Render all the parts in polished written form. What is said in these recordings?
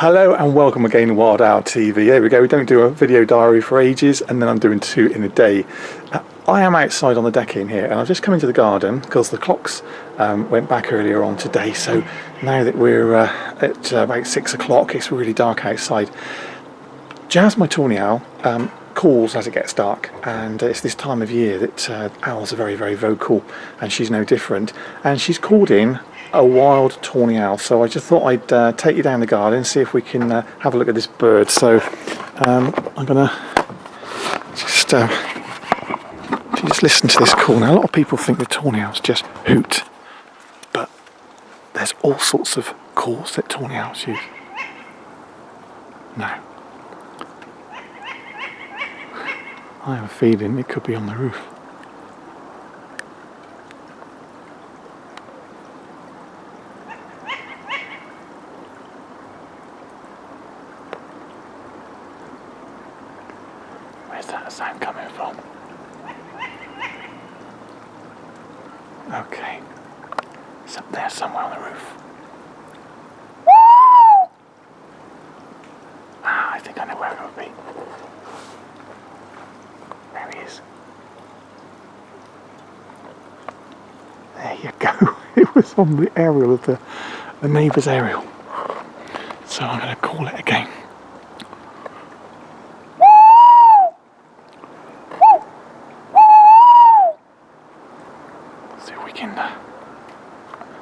Hello and welcome again to Wild Owl TV. There we go, we don't do a video diary for ages and then I'm doing 2 in a day. I am outside on the deck in here and I've just come into the garden because the clocks went back earlier on today, so now that we're at about 6 o'clock it's really dark outside. Jazz, my Tawny Owl, calls as it gets dark, and it's this time of year that owls are very, very vocal, and she's no different, and she's called in a wild Tawny Owl. So I just thought I'd take you down the garden and see if we can have a look at this bird. So I'm gonna just listen to this call. Now a lot of people think the Tawny Owls just hoot, but there's all sorts of calls that Tawny Owls use. Now I have a feeling it could be on the roof. Where's that sound coming from? Okay, it's up there somewhere on the roof. I think I know where it would be. There he is. There you go. It was on the aerial of the neighbour's aerial. So I'm going to call it again. See if we can.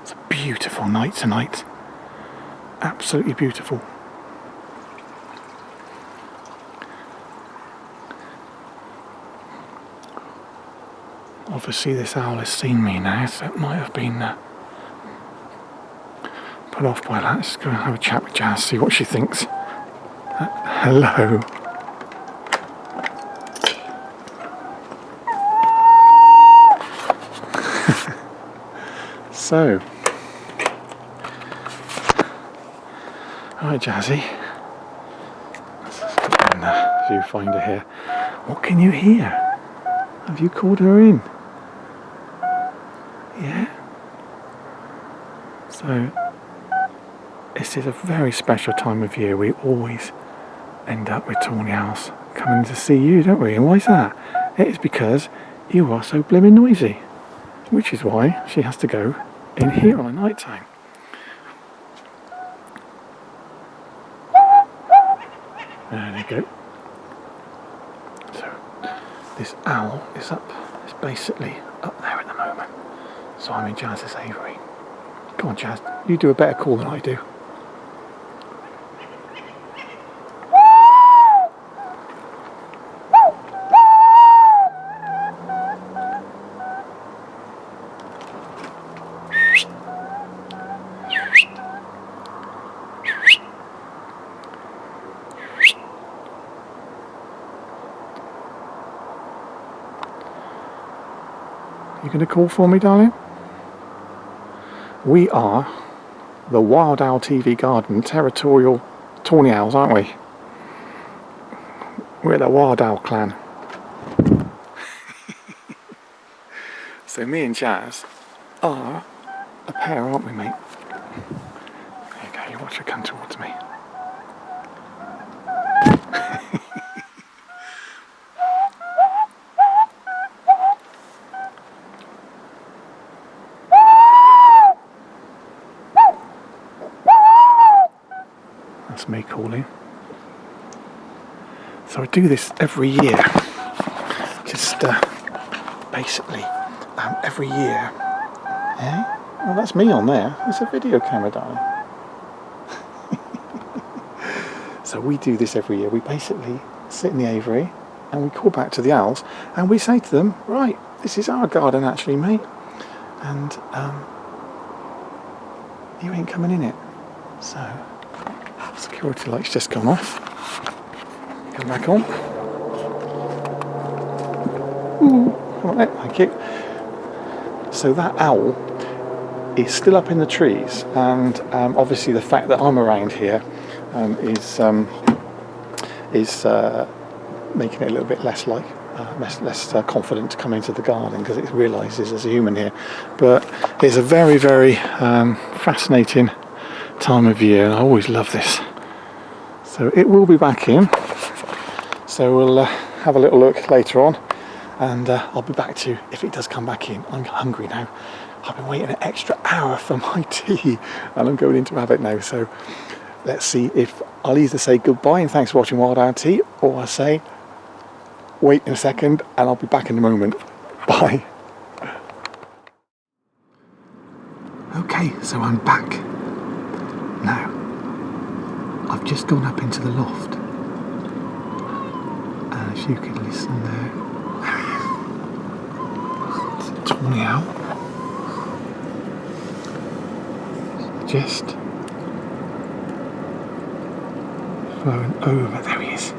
It's a beautiful night tonight. Absolutely beautiful. Obviously this owl has seen me now, so it might have been put off by that. Let's go and have a chat with Jazz, see what she thinks. Hello. So, alright Jazzy, let's just get in the viewfinder here. What can you hear? Have you called her in? Yeah? So, this is a very special time of year. We always end up with Tawny Owls coming to see you, don't we? And why is that? It's because you are so blimmin' noisy. Which is why she has to go in here on a night time. There you go. So, this owl is basically up there at the moment. So I'm in Jazz's aviary. Come on Jazz, you do a better call than I do. You going to call for me, darling? We are the Wild Owl TV Garden territorial Tawny Owls, aren't we? We're the Wild Owl clan. So me and Jazz are a pair, aren't we, mate? There you go, you watch her come towards me. That's me calling. So I do this every year. Just basically every year. Eh? Well, that's me on there. It's a video camera, darling. So we do this every year. We basically sit in the aviary and we call back to the owls and we say to them, right, this is our garden actually, mate. And you ain't coming in it. So security light's just gone off. Come back on. Ooh, come on there, thank you. So that owl is still up in the trees, and obviously the fact that I'm around here is making it a little bit less confident to come into the garden because it realises there's a human here. But it's a very, very fascinating time of year, and I always love this So it will be back in. So we'll have a little look later on, and I'll be back to you if it does come back in. I'm hungry now. I've been waiting an extra hour for my tea, and I'm going in to have it now. So let's see if I'll either say goodbye and thanks for watching Wild Owl Tea, or I say wait in a second and I'll be back in a moment. Bye. Okay, so I'm back. Now, I've just gone up into the loft. And if you could listen there. It's a Tawny Owl. Just flowing over. There he is.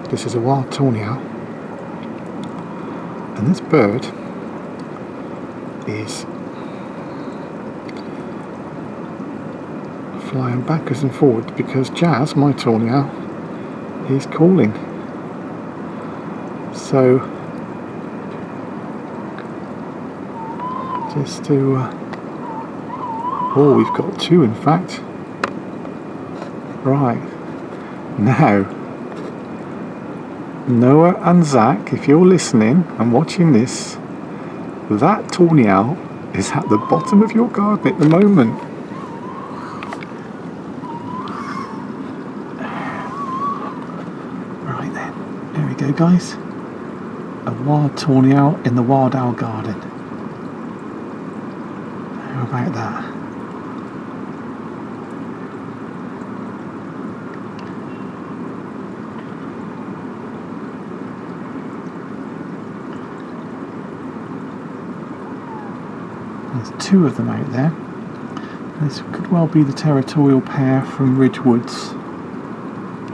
This is a wild Tawny Owl. And this bird is flying backwards and forwards because Jazz, my Tawny Owl, is calling. So just to oh, we've got two in fact. Right, now Noah and Zach, if you're listening and watching this, that Tawny Owl is at the bottom of your garden at the moment. Right then, there we go guys. A wild Tawny Owl in the Wild Owl garden. How about that? There's two of them out there. This could well be the territorial pair from Ridgewoods.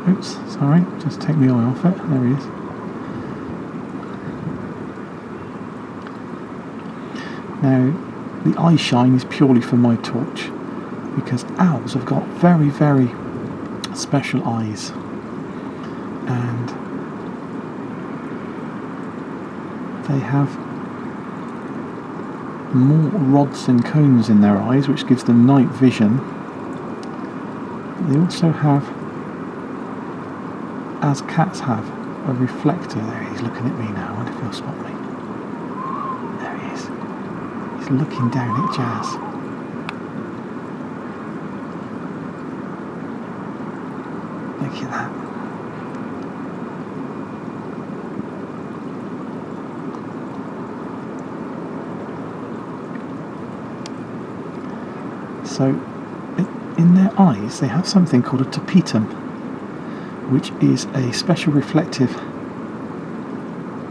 Oops, sorry, just take the eye off it. There he is. Now, the eye shine is purely from my torch, because owls have got very, very special eyes. And they have more rods and cones in their eyes, which gives them night vision. They also have, as cats have, a reflector. There, he's looking at me now. I wonder if he'll spot me. There he is. He's looking down at Jazz. Look at that. So, in their eyes, they have something called a tapetum, which is a special reflective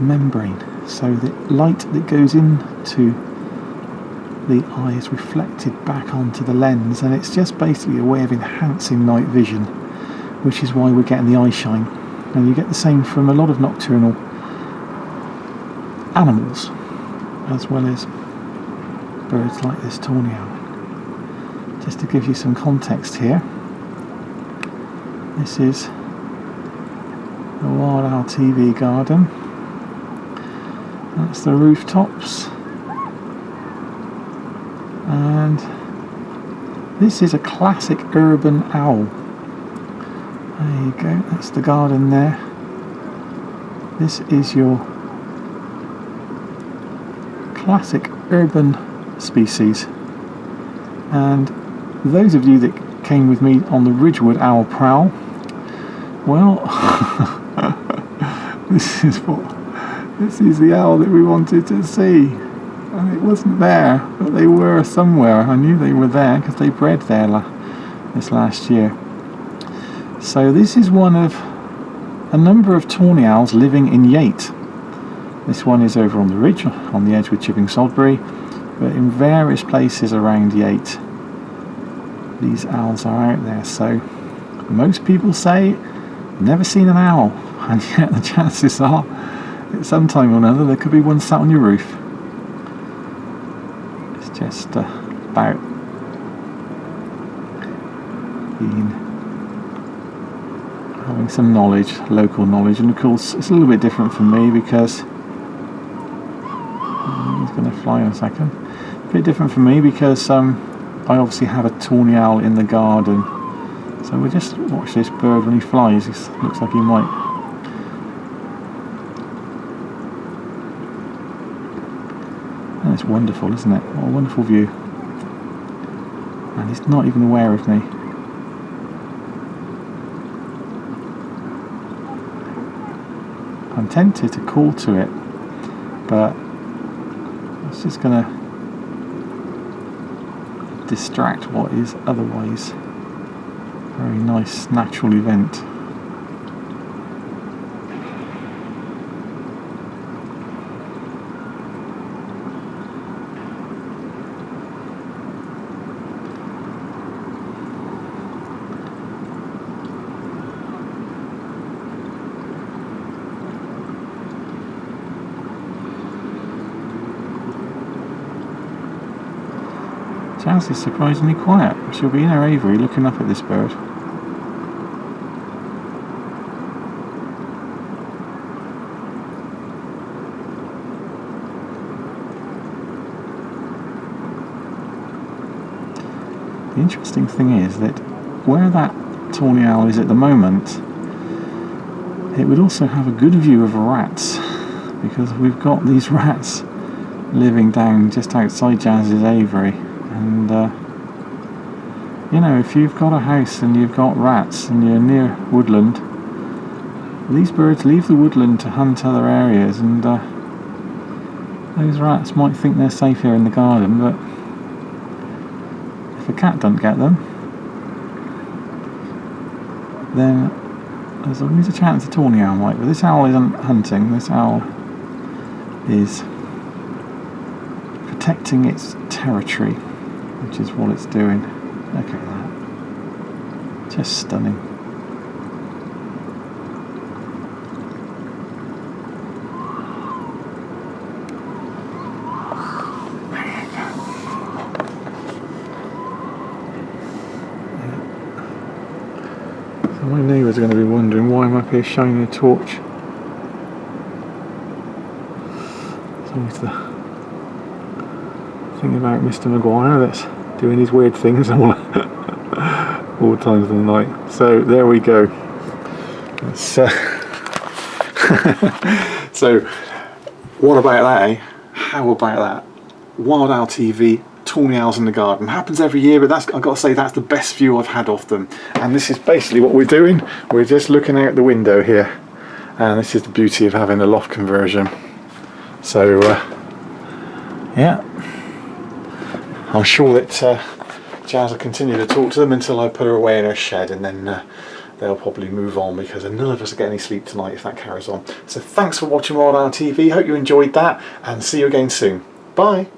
membrane. So the light that goes into the eye is reflected back onto the lens, and it's just basically a way of enhancing night vision, which is why we're getting the eye shine. And you get the same from a lot of nocturnal animals, as well as birds like this Tawny Owl. Just to give you some context here, this is the Wild Owl TV garden. That's the rooftops, and this is a classic urban owl. There you go, that's the garden there. This is your classic urban species, and those of you that came with me on the Ridgewood Owl Prowl, well, this is the owl that we wanted to see, and it wasn't there, but they were somewhere. I knew they were there because they bred there this last year. So this is one of a number of Tawny Owls living in Yate. This one is over on the ridge, on the edge with Chipping Salisbury, but in various places around Yate, these owls are out there. So most people say never seen an owl, and yet the chances are at some time or another there could be one sat on your roof. It's just about having some knowledge, local knowledge, and of course it's a little bit different for me because he's going to fly in a second. A bit different for me because I obviously have a tawny owl in the garden, so we'll just watch this bird when he flies. It looks like he might. And it's wonderful, isn't it? What a wonderful view. And he's not even aware of me. I'm tempted to call to it, but it's just going to distract what is otherwise a very nice natural event. Jazz is surprisingly quiet. She'll be in her aviary looking up at this bird. The interesting thing is that where that tawny owl is at the moment, it would also have a good view of rats, because we've got these rats living down just outside Jazz's aviary. And you know, if you've got a house and you've got rats and you're near woodland, these birds leave the woodland to hunt other areas, and those rats might think they're safe here in the garden, but if a cat doesn't get them, then there's always a chance a tawny owl might. But this owl isn't hunting. This owl is protecting its territory, which is what it's doing. Look at that. Just stunning. So my neighbours are going to be wondering why I'm up here shining a torch. It's always the thing about Mr. McGuire that's doing his weird things all times of the night. So there we go. So what about that, eh? How about that? Wild Owl TV, tawny owls in the garden. Happens every year, but I've got to say that's the best view I've had of them. And this is basically what we're doing. We're just looking out the window here, and this is the beauty of having a loft conversion. So yeah, I'm sure that Jazz will continue to talk to them until I put her away in her shed, and then they'll probably move on, because none of us will get any sleep tonight if that carries on. So thanks for watching Wild Owl TV. Hope you enjoyed that, and see you again soon. Bye.